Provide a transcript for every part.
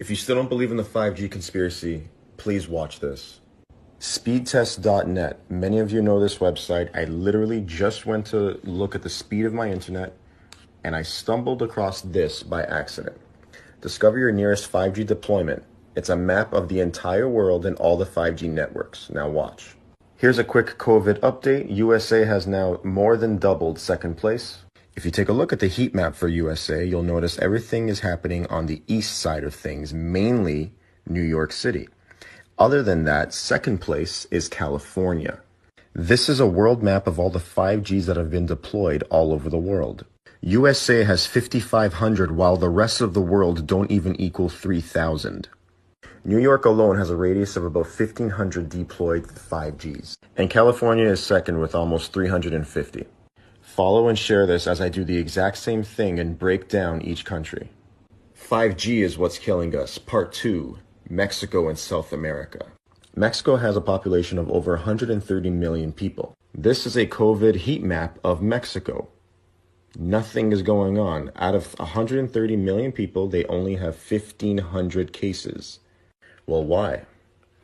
If you still don't believe in the 5G conspiracy, please watch this. Speedtest.net. Many of you know this website. I literally just went to look at the speed of my internet and I stumbled across this by accident. Discover your nearest 5G deployment. It's a map of the entire world and all the 5G networks. Now watch. Here's a quick COVID update. USA has now more than doubled second place. If you take a look at the heat map for USA, you'll notice everything is happening on the east side of things, mainly New York City. Other than that, second place is California. This is a world map of all the 5Gs that have been deployed all over the world. USA has 5,500, while the rest of the world don't even equal 3,000. New York alone has a radius of about 1,500 deployed 5Gs. And California is second with almost 350. Follow and share this as I do the exact same thing and break down each country. 5G is what's killing us. Part 2. Mexico and South America. Mexico has a population of over 130 million people. This is a COVID heat map of Mexico. Nothing is going on. Out of 130 million people, they only have 1,500 cases. Well, why?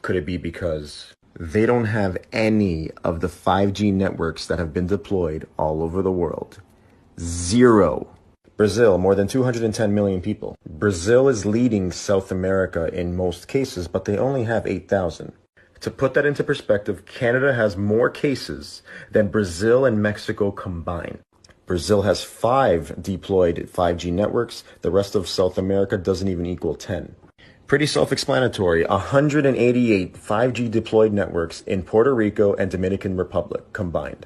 Could it be because they don't have any of the 5G networks that have been deployed all over the world? Zero. Brazil, more than 210 million people. Brazil is leading South America in most cases, but they only have 8,000. To put that into perspective, Canada has more cases than Brazil and Mexico combined. Brazil has 5 deployed 5G networks. The rest of South America doesn't even equal 10. Pretty self-explanatory. 188 5G deployed networks in Puerto Rico and Dominican Republic combined.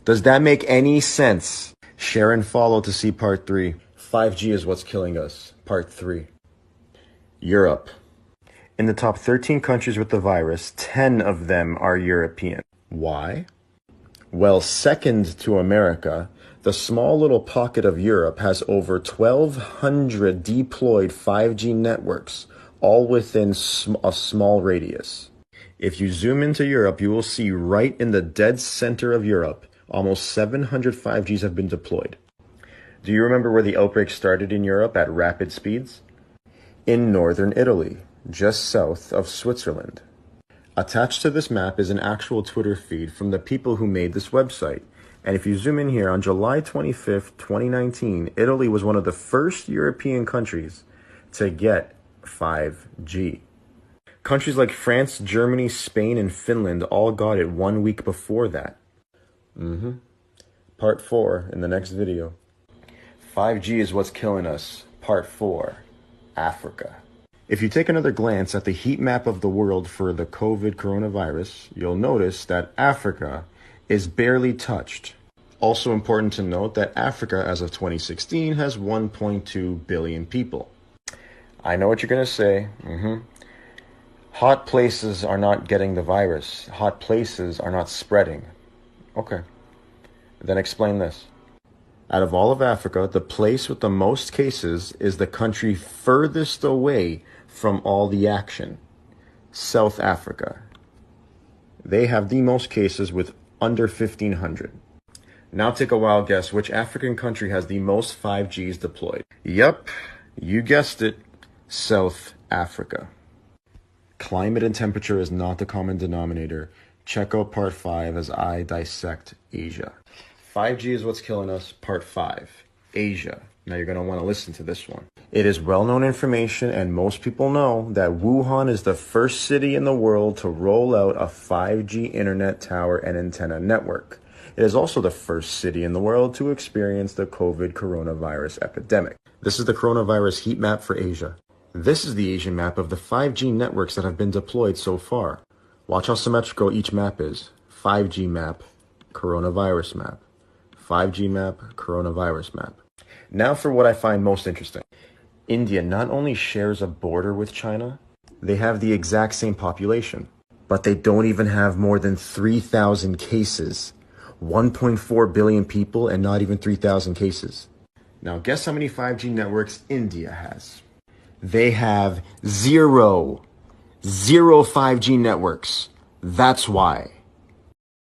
Does that make any sense? Share and follow to see part 3. 5G is what's killing us. Part 3. Europe. In the top 13 countries with the virus, 10 of them are European. Why? Well, second to America, the small little pocket of Europe has over 1,200 deployed 5G networks, all within a small radius. If you zoom into Europe, you will see right in the dead center of Europe, almost 700 5Gs have been deployed. Do you remember where the outbreak started in Europe at rapid speeds? In northern Italy, just south of Switzerland. Attached to this map is an actual Twitter feed from the people who made this website. And if you zoom in here, on July 25th, 2019, Italy was one of the first European countries to get 5G. Countries like France, Germany, Spain, and Finland all got it 1 week before that. Part 4 in the next video. 5G is what's killing us. Part 4. Africa. If you take another glance at the heat map of the world for the COVID coronavirus, you'll notice that Africa is barely touched. Also important to note that Africa, as of 2016, has 1.2 billion people. I know what you're going to say. Hot places are not getting the virus. Hot places are not spreading. Okay. Then explain this. Out of all of Africa, the place with the most cases is the country furthest away from all the action. South Africa. They have the most cases with under 1,500. Now take a wild guess which African country has the most 5Gs deployed. Yep, you guessed it. South Africa. Climate and temperature is not the common denominator. Check out part 5 as I dissect Asia. 5G is what's killing us. Part 5. Asia. Now you're going to want to listen to this one. It is well-known information, and most people know that Wuhan is the first city in the world to roll out a 5G internet tower and antenna network. It is also the first city in the world to experience the COVID coronavirus epidemic. This is the coronavirus heat map for Asia. This is the Asian map of the 5G networks that have been deployed so far. Watch how symmetrical each map is. 5G map, coronavirus map. 5G map, coronavirus map. Now for what I find most interesting. India not only shares a border with China, they have the exact same population, but they don't even have more than 3,000 cases. 1.4 billion people and not even 3,000 cases. Now guess how many 5G networks India has? They have zero 5G networks. That's why.